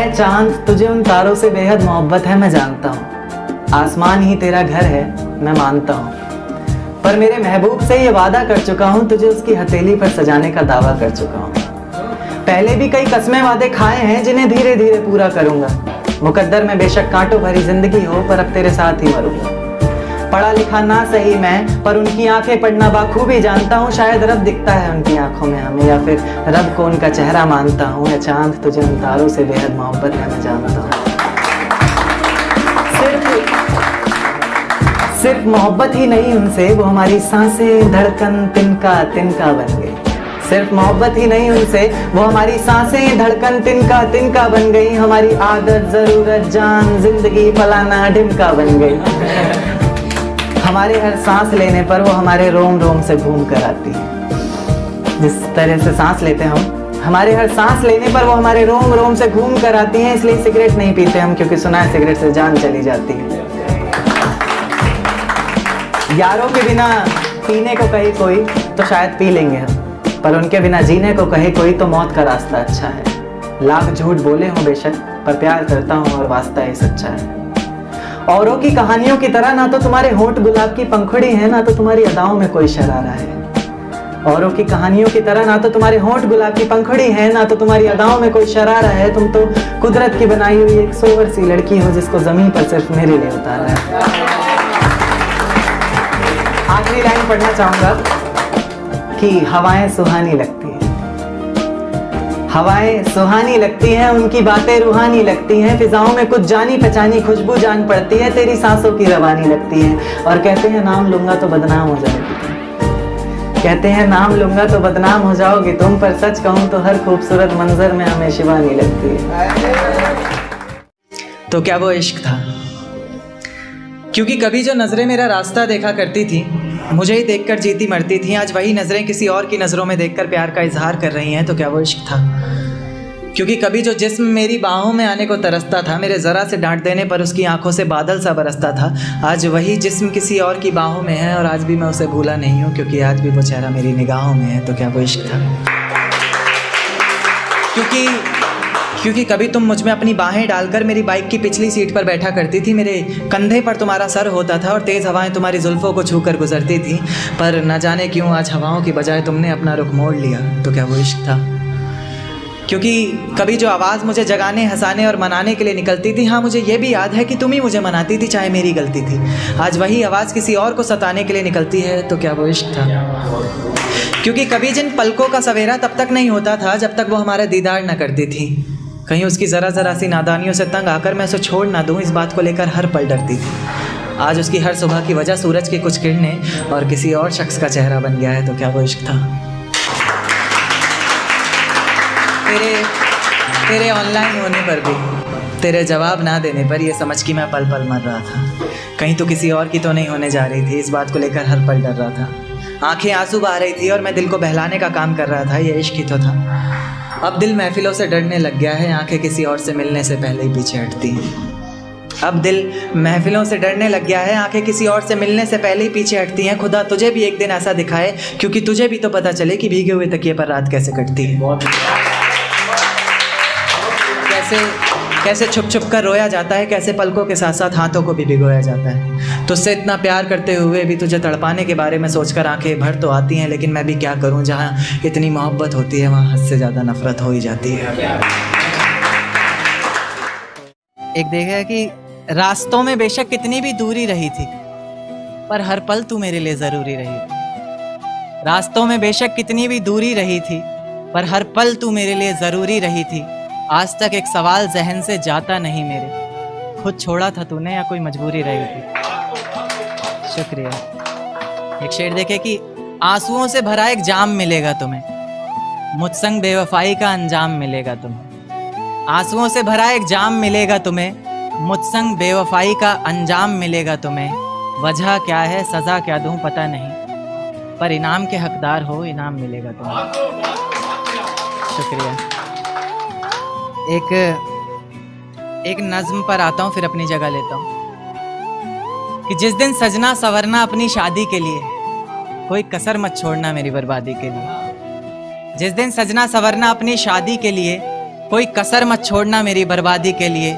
ऐ चांद, तुझे उन तारों से बेहद मोहब्बत है, मैं जानता हूँ। आसमान ही तेरा घर है, मैं मानता हूँ। पर मेरे महबूब से ये वादा कर चुका हूँ, तुझे उसकी हथेली पर सजाने का दावा कर चुका हूँ। पहले भी कई कसमें वादे खाए हैं, जिन्हें धीरे धीरे पूरा करूंगा। मुकद्दर में बेशक कांटों भरी जिंदगी हो, पर अब तेरे साथ ही मरूंगा। पढ़ा लिखा ना सही मैं, पर उनकी आंखें पढ़ना बाखूबी जानता हूँ। शायद रब दिखता है उनकी आंखों में हमें, या फिर रब को उनका चेहरा मानता हूँ। या चांद, तुझे उन तारों से बेहद मोहब्बत है, मैं जानता हूँ। सिर्फ मोहब्बत ही नहीं उनसे, वो हमारी सांसें, धड़कन, तिनका तिनका बन गई। सिर्फ मोहब्बत ही नहीं उनसे, वो हमारी सांसें, धड़कन, तिनका तिनका बन गई। हमारी आदत, जरूरत, जान, जिंदगी, फलाना ढिमका बन गई। हमारे हर सांस लेने पर वो हमारे रोम रोम से घूम कर आती है। जिस तरह से सांस लेते हैं हम, हमारे हर सांस लेने पर वो हमारे रोम रोम से घूम कर आती हैं। इसलिए सिगरेट नहीं पीते हम, क्योंकि सुना है सिगरेट से जान चली जाती है। यारों के बिना पीने को कहे कोई तो शायद पी लेंगे हम, पर उनके बिना जीने को कहे कोई तो मौत का रास्ता अच्छा है। लाख झूठ बोले हों बेशक, पर प्यार करता हूँ और वास्ता ही सच्चा है। औरों की कहानियों की तरह ना तो तुम्हारे होंठ गुलाब की पंखुड़ी है, ना तो तुम्हारी अदाओं में कोई शरारा है। औरों की कहानियों की तरह ना तो तुम्हारे होंठ गुलाब की पंखुड़ी है, ना तो तुम्हारी अदाओं में कोई शरारा है। तुम तो कुदरत की बनाई हुई एक सोवर सी लड़की हो, जिसको जमीन पर सिर्फ मेरे लिए उतारा है। आखिरी लाइन पढ़ना चाहूंगा कि हवाएं सुहानी लगती हैं, हवाएं सुहानी लगती हैं, उनकी बातें रूहानी लगती हैं। फिजाओं में कुछ जानी पहचानी खुशबू जान पड़ती है, तेरी सांसों की रवानी लगती है। और कहते हैं नाम लूंगा तो बदनाम हो जाओगी तुम, कहते हैं नाम लूंगा तो बदनाम हो जाओगी तुम, पर सच कहूं तो हर खूबसूरत मंजर में हमें शिवानी लगती है। तो क्या वो इश्क था? क्योंकि कभी जो नजरें मेरा रास्ता देखा करती थी, मुझे ही देखकर जीती मरती थी, आज वही नजरें किसी और की नजरों में देखकर प्यार का इजहार कर रही हैं। तो क्या वो इश्क था? क्योंकि कभी जो जिस्म मेरी बाहों में आने को तरसता था, मेरे ज़रा से डांट देने पर उसकी आंखों से बादल सा बरसता था, आज वही जिस्म किसी और की बाहों में है और आज भी मैं उसे भूला नहीं हूँ, क्योंकि आज भी वो चेहरा मेरी निगाहों में है। तो क्या वो इश्क था? क्योंकि कभी तुम मुझ में अपनी बाहें डालकर मेरी बाइक की पिछली सीट पर बैठा करती थी, मेरे कंधे पर तुम्हारा सर होता था और तेज़ हवाएं तुम्हारी जुल्फ़ों को छूकर गुजरती थी, पर न जाने क्यों आज हवाओं की बजाय तुमने अपना रुख मोड़ लिया। तो क्या वो इश्क था? क्योंकि कभी जो आवाज़ मुझे जगाने, हंसाने और मनाने के लिए निकलती थी, हाँ मुझे ये भी याद है कि तुम ही मुझे मनाती थी, चाहे मेरी गलती थी, आज वही आवाज़ किसी और को सताने के लिए निकलती है। तो क्या वो इश्क था? क्योंकि कभी जिन पलकों का सवेरा तब तक नहीं होता था जब तक वो हमारा दीदार न करती थी, कहीं उसकी ज़रा सी नादानियों से तंग आकर मैं उसे छोड़ ना दूँ, इस बात को लेकर हर पल डरती थी। आज उसकी हर सुबह की वजह सूरज की कुछ किरणें और किसी और शख्स का चेहरा बन गया है। तो क्या वो इश्क था? तेरे ऑनलाइन होने पर भी, तेरे जवाब ना देने पर ये समझ कि मैं पल पल मर रहा था, कहीं तो किसी और की तो नहीं होने जा रही थी, इस बात को लेकर हर पल डर रहा था। आंखें आंसू बहा रही थी और मैं दिल को बहलाने का काम कर रहा था, ये इश्क ही तो था। अब दिल महफिलों से डरने लग गया है, आंखें किसी और से मिलने से पहले ही पीछे हटती हैं। अब दिल महफिलों से डरने लग गया है, आंखें किसी और से मिलने से पहले ही पीछे हटती हैं। खुदा तुझे भी एक दिन ऐसा दिखाए, क्योंकि तुझे भी तो पता चले कि भीगे हुए तकिए पर रात कैसे कटती है। कैसे छुप छुप कर रोया जाता है, कैसे पलकों के साथ साथ हाथों को भी भिगोया जाता है। तुझसे इतना प्यार करते हुए भी तुझे तड़पाने के बारे में सोचकर आंखें भर तो आती हैं, लेकिन मैं भी क्या करूं, जहां इतनी मोहब्बत होती है वहां हद से ज़्यादा नफरत हो ही जाती है। एक देखा कि रास्तों में बेशक कितनी भी दूरी रही थी, पर हर पल तू मेरे लिए ज़रूरी रही थी। रास्तों में बेशक कितनी भी दूरी रही थी, पर हर पल तू मेरे लिए ज़रूरी रही थी। आज तक एक सवाल जहन से जाता नहीं मेरे, खुद छोड़ा था तूने या कोई मजबूरी रही थी। शुक्रिया। एक शेर देखे कि आंसुओं से भरा एक जाम मिलेगा तुम्हें, मुझसंग बेवफाई का अंजाम मिलेगा तुम्हें। आंसुओं से भरा एक जाम मिलेगा तुम्हें, मुझसंग बेवफाई का अंजाम मिलेगा तुम्हें। वजह क्या है, सज़ा क्या दूं पता नहीं, पर इनाम के हकदार हो, इनाम मिलेगा तुम्हें। शुक्रिया। एक नज्म पर आता हूँ, फिर अपनी जगह लेता हूँ कि जिस दिन सजना संवरना अपनी शादी के लिए, कोई कसर मत छोड़ना मेरी बर्बादी के लिए। जिस दिन सजना संवरना अपनी शादी के लिए, कोई कसर मत छोड़ना मेरी बर्बादी के लिए,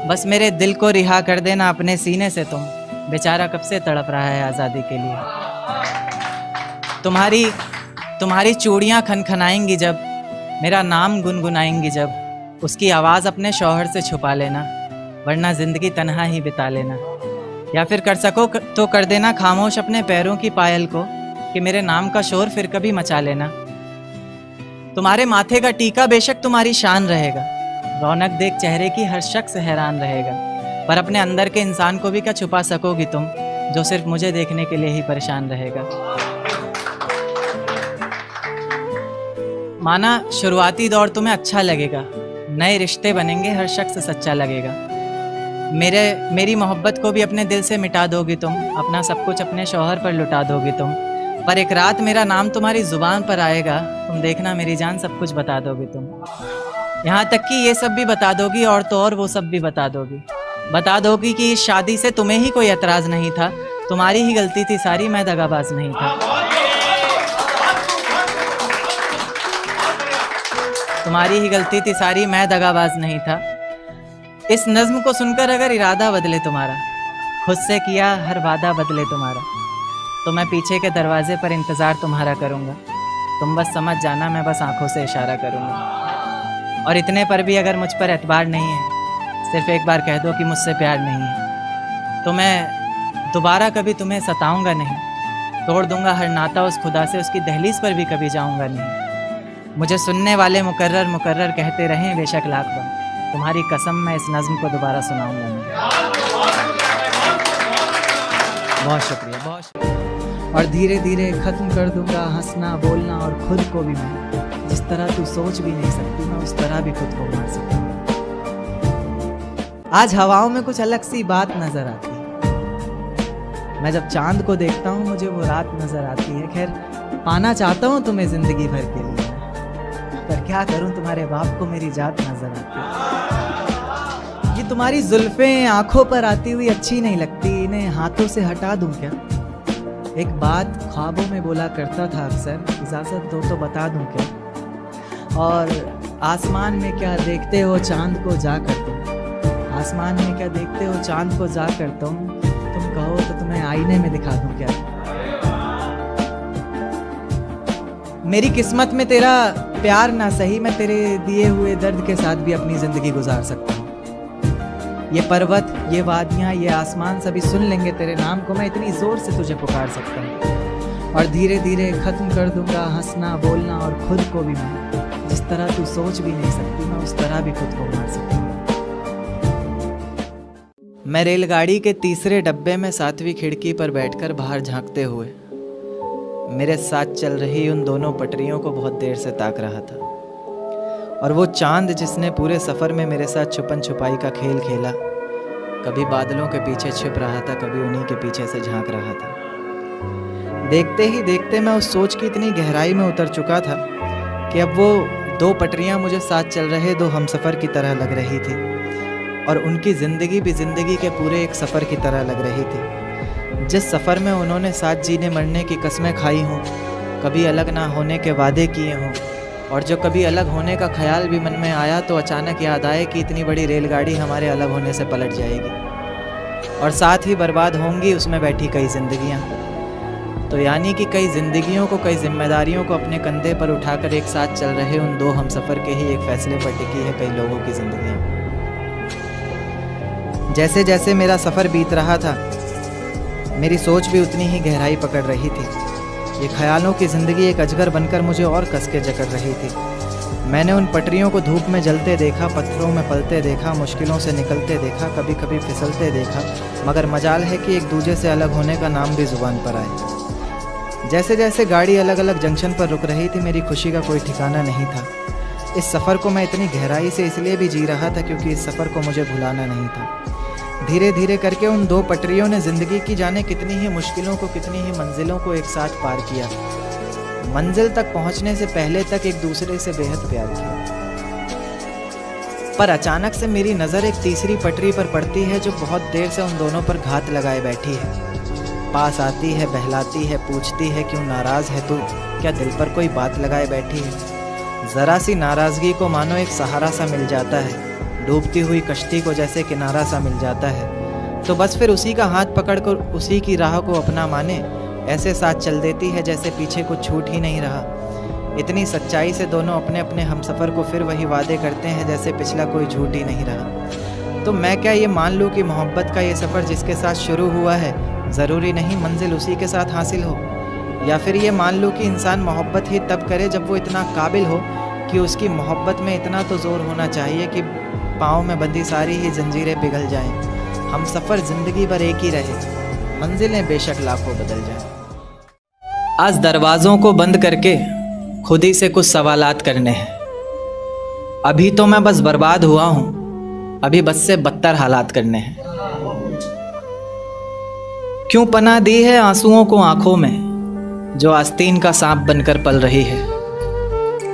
बस मेरे दिल को रिहा कर देना अपने सीने से तुम, बेचारा कब से तड़प रहा है आज़ादी के लिए। तुम्हारी चूड़ियाँ खनखनाएंगी जब, मेरा नाम गुनगुनाएंगी जब, उसकी आवाज़ अपने शौहर से छुपा लेना, वरना ज़िंदगी तन्हा ही बिता लेना। या फिर कर सको तो कर देना खामोश अपने पैरों की पायल को, कि मेरे नाम का शोर फिर कभी मचा लेना। तुम्हारे माथे का टीका बेशक तुम्हारी शान रहेगा, रौनक देख चेहरे की हर शख्स हैरान रहेगा, पर अपने अंदर के इंसान को भी क्या छुपा सकोगी तुम, जो सिर्फ मुझे देखने के लिए ही परेशान रहेगा। माना शुरुआती दौर तुम्हें अच्छा लगेगा, नए रिश्ते बनेंगे, हर शख्स सच्चा लगेगा। मेरी मोहब्बत को भी अपने दिल से मिटा दोगी तुम, अपना सब कुछ अपने शौहर पर लुटा दोगी तुम, पर एक रात मेरा नाम तुम्हारी जुबान पर आएगा, तुम देखना मेरी जान सब कुछ बता दोगी तुम। यहाँ तक कि ये सब भी बता दोगी, और तो और वो सब भी बता दोगी कि इस शादी से तुम्हें ही कोई एतराज़ नहीं था, तुम्हारी ही गलती थी सारी, मैं दगाबाज नहीं था। तुम्हारी ही गलती थी सारी, मैं दगाबाज नहीं था। इस नज़्म को सुनकर अगर इरादा बदले तुम्हारा, खुद से किया हर वादा बदले तुम्हारा, तो मैं पीछे के दरवाजे पर इंतज़ार तुम्हारा करूँगा। तुम बस समझ जाना, मैं बस आंखों से इशारा करूँगा। और इतने पर भी अगर मुझ पर एतबार नहीं है, सिर्फ एक बार कह दो कि मुझसे प्यार नहीं है, तो मैं दोबारा कभी तुम्हें सताऊँगा नहीं, तोड़ दूँगा हर नाता उस खुदा से, उसकी दहलीज पर भी कभी जाऊँगा नहीं। मुझे सुनने वाले मुकर्रर कहते रहें बेशक लाख बार, तुम्हारी कसम मैं इस नज़्म को दोबारा सुनाऊँगा नहीं। बहुत शुक्रिया, बहुत शुक्रिया। और धीरे धीरे ख़त्म कर दूंगा हंसना बोलना और खुद को भी मैं, जिस तरह तू सोच भी नहीं सकती मैं उस तरह भी खुद को मार सकती हूँ। आज हवाओं में कुछ अलग सी बात नजर आती है, मैं जब चांद को देखता हूँ मुझे वो रात नजर आती है। खैर पाना चाहता हूँ तुम्हें जिंदगी भर के लिए, पर क्या करूँ तुम्हारे बाप को मेरी जात नजर आती है। ये तुम्हारी जुल्फें आंखों पर आती हुई अच्छी नहीं लगती, इन्हें हाथों से हटा दूं क्या? एक बात ख्वाबों में बोला करता था अक्सर, इजाजत दो तो बता दूं क्या? और आसमान में क्या देखते हो चांद को जाकर तुम, आसमान में क्या देखते हो चांद को जाकर तुम कहो तो तुम्हें आईने में दिखा दूं क्या? मेरी किस्मत में तेरा प्यार ना सही, मैं तेरे दिए हुए दर्द के साथ भी अपनी जिंदगी गुजार सकता हूँ। ये पर्वत, ये वादियाँ, ये आसमान सभी सुन लेंगे तेरे नाम को, मैं इतनी जोर से तुझे पुकार सकता हूँ। और धीरे धीरे ख़त्म कर दूंगा हंसना बोलना और खुद को भी मैं, जिस तरह तू सोच भी नहीं सकती मैं उस तरह भी खुद को मार सकता हूँ। मैं रेलगाड़ी के तीसरे डब्बे में 7वीं खिड़की पर बैठकर बाहर झांकते हुए मेरे साथ चल रही उन दोनों पटरियों को बहुत देर से ताक रहा था। और वो चांद जिसने पूरे सफ़र में मेरे साथ छुपन छुपाई का खेल खेला, कभी बादलों के पीछे छिप रहा था, कभी उन्हीं के पीछे से झांक रहा था। देखते ही देखते मैं उस सोच की इतनी गहराई में उतर चुका था कि अब वो दो पटरियां मुझे साथ चल रहे दो हमसफ़र की तरह लग रही थी, और उनकी ज़िंदगी भी ज़िंदगी के पूरे एक सफ़र की तरह लग रही थी। जिस सफ़र में उन्होंने साथ जीने मरने की कस्में खाई हों, कभी अलग ना होने के वादे किए हों, और जो कभी अलग होने का ख्याल भी मन में आया तो अचानक याद आए कि इतनी बड़ी रेलगाड़ी हमारे अलग होने से पलट जाएगी, और साथ ही बर्बाद होंगी उसमें बैठी कई ज़िंदगियाँ। तो यानी कि कई ज़िंदगियों को, कई जिम्मेदारियों को अपने कंधे पर उठाकर एक साथ चल रहे उन दो हमसफ़र के ही एक फ़ैसले पर टिकी है कई लोगों की ज़िंदगियाँ। जैसे जैसे मेरा सफ़र बीत रहा था, मेरी सोच भी उतनी ही गहराई पकड़ रही थी। ये ख्यालों की ज़िंदगी एक अजगर बनकर मुझे और कस के जकड़ रही थी। मैंने उन पटरियों को धूप में जलते देखा, पत्थरों में पलते देखा, मुश्किलों से निकलते देखा, कभी कभी फिसलते देखा, मगर मजाल है कि एक दूजे से अलग होने का नाम भी ज़ुबान पर आए। जैसे जैसे गाड़ी अलग अलग जंक्शन पर रुक रही थी, मेरी खुशी का कोई ठिकाना नहीं था। इस सफ़र को मैं इतनी गहराई से इसलिए भी जी रहा था क्योंकि इस सफ़र को मुझे भुलाना नहीं था। धीरे धीरे करके उन दो पटरियों ने ज़िंदगी की जाने कितनी ही मुश्किलों को, कितनी ही मंजिलों को एक साथ पार किया। मंजिल तक पहुंचने से पहले तक एक दूसरे से बेहद प्यार किया। पर अचानक से मेरी नज़र एक तीसरी पटरी पर पड़ती है जो बहुत देर से उन दोनों पर घात लगाए बैठी है। पास आती है, बहलाती है, पूछती है क्यों नाराज़ है तू, क्या दिल पर कोई बात लगाए बैठी है। ज़रा सी नाराज़गी को मानो एक सहारा सा मिल जाता है, डूबती हुई कश्ती को जैसे किनारा सा मिल जाता है, तो बस फिर उसी का हाथ पकड़कर उसी की राह को अपना माने, ऐसे साथ चल देती है जैसे पीछे कुछ छूट ही नहीं रहा। इतनी सच्चाई से दोनों अपने अपने हमसफ़र को फिर वही वादे करते हैं जैसे पिछला कोई झूठ ही नहीं रहा। तो मैं क्या ये मान लूँ कि मोहब्बत का ये सफ़र जिसके साथ शुरू हुआ है ज़रूरी नहीं मंजिल उसी के साथ हासिल हो, या फिर ये मान लूँ कि इंसान मोहब्बत ही तब करे जब वो इतना काबिल हो कि उसकी मोहब्बत में इतना तो ज़ोर होना चाहिए कि पाँव में बंधी सारी ही जंजीरें पिघल जाएं। हम सफ़र ज़िंदगी भर एक ही रहे, मंजिलें बेशक लाखों बदल जाएं। आज दरवाज़ों को बंद करके खुद ही से कुछ सवालात करने हैं। अभी तो मैं बस बर्बाद हुआ हूँ, अभी बस से बदतर हालात करने हैं। क्यों पनाह दी है आंसुओं को आंखों में जो आस्तीन का सांप बनकर पल रही है।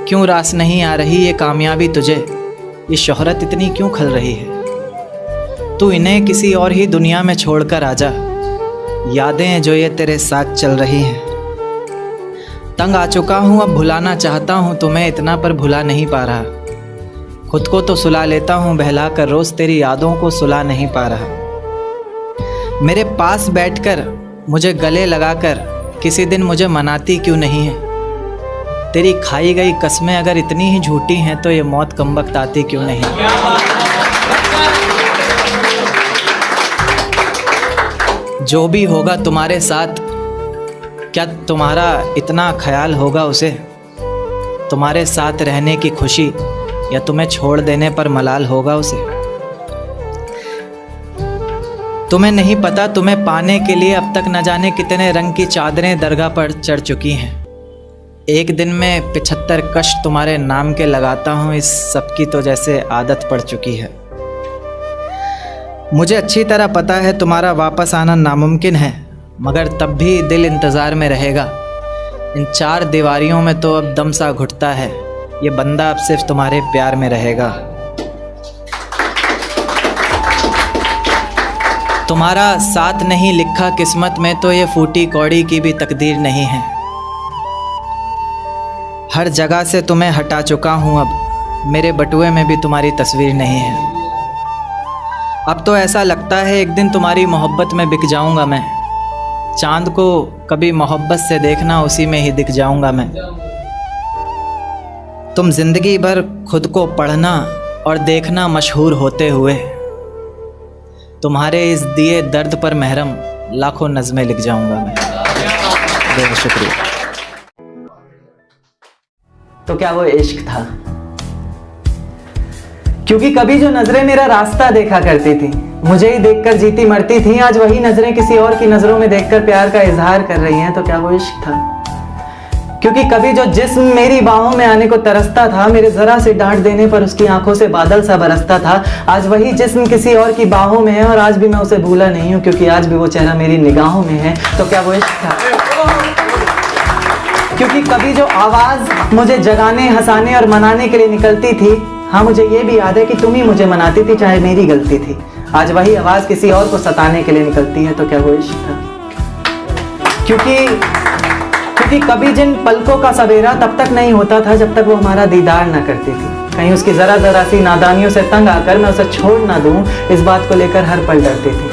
क्यों रास नहीं आ रही ये कामयाबी तुझे, ये शोहरत इतनी क्यों खल रही है। तू इन्हें किसी और ही दुनिया में छोड़कर आजा, यादें जो ये तेरे साथ चल रही हैं। तंग आ चुका हूँ अब भुलाना चाहता हूँ तुम्हें, इतना पर भुला नहीं पा रहा। खुद को तो सुला लेता हूँ बहला कर, रोज़ तेरी यादों को सुला नहीं पा रहा। मेरे पास बैठकर मुझे गले लगाकर किसी दिन मुझे मनाती क्यों नहीं है। तेरी खाई गई कसमें अगर इतनी ही झूठी हैं तो ये मौत कमबख्त आती क्यों नहीं। जो भी होगा तुम्हारे साथ, क्या तुम्हारा इतना ख्याल होगा उसे। तुम्हारे साथ रहने की खुशी या तुम्हें छोड़ देने पर मलाल होगा उसे। तुम्हें नहीं पता तुम्हें पाने के लिए अब तक न जाने कितने रंग की चादरें दरगाह पर चढ़ चुकी हैं। एक दिन में 75 कष्ट तुम्हारे नाम के लगाता हूँ, इस सब की तो जैसे आदत पड़ चुकी है। मुझे अच्छी तरह पता है तुम्हारा वापस आना नामुमकिन है, मगर तब भी दिल इंतज़ार में रहेगा। इन 4 दीवारियों में तो अब दम सा घुटता है, ये बंदा अब सिर्फ तुम्हारे प्यार में रहेगा। तुम्हारा साथ नहीं लिखा किस्मत में तो ये फूटी कौड़ी की भी तकदीर नहीं है। हर जगह से तुम्हें हटा चुका हूँ, अब मेरे बटुए में भी तुम्हारी तस्वीर नहीं है। अब तो ऐसा लगता है एक दिन तुम्हारी मोहब्बत में बिक जाऊंगा मैं। चांद को कभी मोहब्बत से देखना, उसी में ही दिख जाऊंगा मैं। तुम जिंदगी भर खुद को पढ़ना और देखना मशहूर होते हुए, तुम्हारे इस दिए दर्द पर महरम लाखों नज़में लिख जाऊंगा मैं। बहुत शुक्रिया। तो क्या वो इश्क था? क्योंकि कभी जो नजरें मेरा रास्ता देखा करती थी, मुझे ही देखकर जीती मरती थी, आज वही नजरें किसी और की नजरों में देखकर प्यार का इजहार कर रही हैं। तो क्या वो इश्क था? क्योंकि कभी जो जिस्म मेरी बाहों में आने को तरसता था, मेरे जरा से डांट देने पर उसकी आंखों से बादल सा बरसता था, आज वही जिस्म किसी और की बाहों में है और आज भी मैं उसे भूला नहीं हूं, क्योंकि आज भी वो चेहरा मेरी निगाहों में है। तो क्या वो इश्क था? क्योंकि कभी जो आवाज मुझे जगाने, हंसाने और मनाने के लिए निकलती थी, हाँ मुझे ये भी याद है कि तुम ही मुझे मनाती थी चाहे मेरी गलती थी, आज वही आवाज किसी और को सताने के लिए निकलती है। तो क्या वो इश्क था? क्योंकि कभी जिन पलकों का सवेरा तब तक नहीं होता था जब तक वो हमारा दीदार ना करती थी, कहीं उसकी जरा जरा सी नादानियों से तंग आकर मैं उसे छोड़ ना दूं, इस बात को लेकर हर पल डरती थी।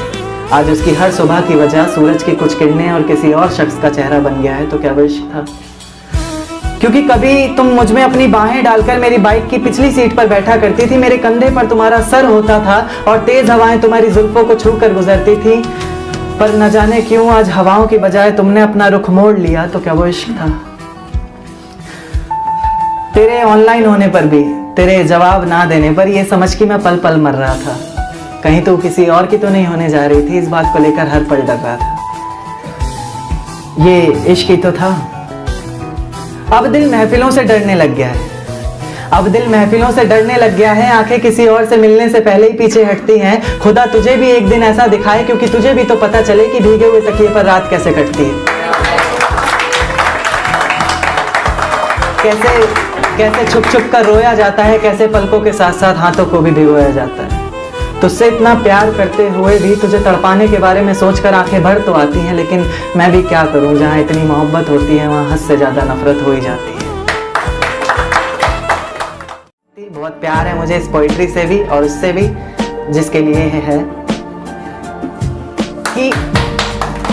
आज उसकी हर सुबह की वजह सूरज की कुछ किरणें और किसी और शख्स का चेहरा बन गया है। तो क्या वो इश्क था? क्योंकि कभी तुम मुझ में अपनी बाहें डालकर मेरी बाइक की पिछली सीट पर बैठा करती थी, मेरे कंधे पर तुम्हारा सर होता था और तेज हवाएं तुम्हारी जुल्फों को छू कर गुजरती थी, पर न जाने क्यों आज हवाओं की बजाय तुमने अपना रुख मोड़ लिया। तो क्या वो इश्क था? तेरे ऑनलाइन होने पर भी, तेरे जवाब ना देने पर ये समझ के मैं पल पल मर रहा था, कहीं तो किसी और की तो नहीं होने जा रही थी, इस बात को लेकर हर पल डर रहा था। ये इश्क ही तो था। अब दिल महफिलों से डरने लग गया है, अब दिल महफिलों से डरने लग गया है, आंखें किसी और से मिलने से पहले ही पीछे हटती हैं। खुदा तुझे भी एक दिन ऐसा दिखाए, क्योंकि तुझे भी तो पता चले कि भीगे हुए तकिए पर रात कैसे कटती है। कैसे छुप छुप कर रोया जाता है, कैसे पलकों के साथ साथ हाथों को भी भिगोया जाता है। तुझसे इतना प्यार करते हुए भी तुझे तड़पाने के बारे में सोचकर आंखें भर तो आती हैं, लेकिन मैं भी क्या करूं, जहां इतनी मोहब्बत होती है वहां हद से ज्यादा नफरत हो ही जाती है। बहुत प्यार है मुझे इस पोइट्री से भी और उससे भी, जिसके लिए है कि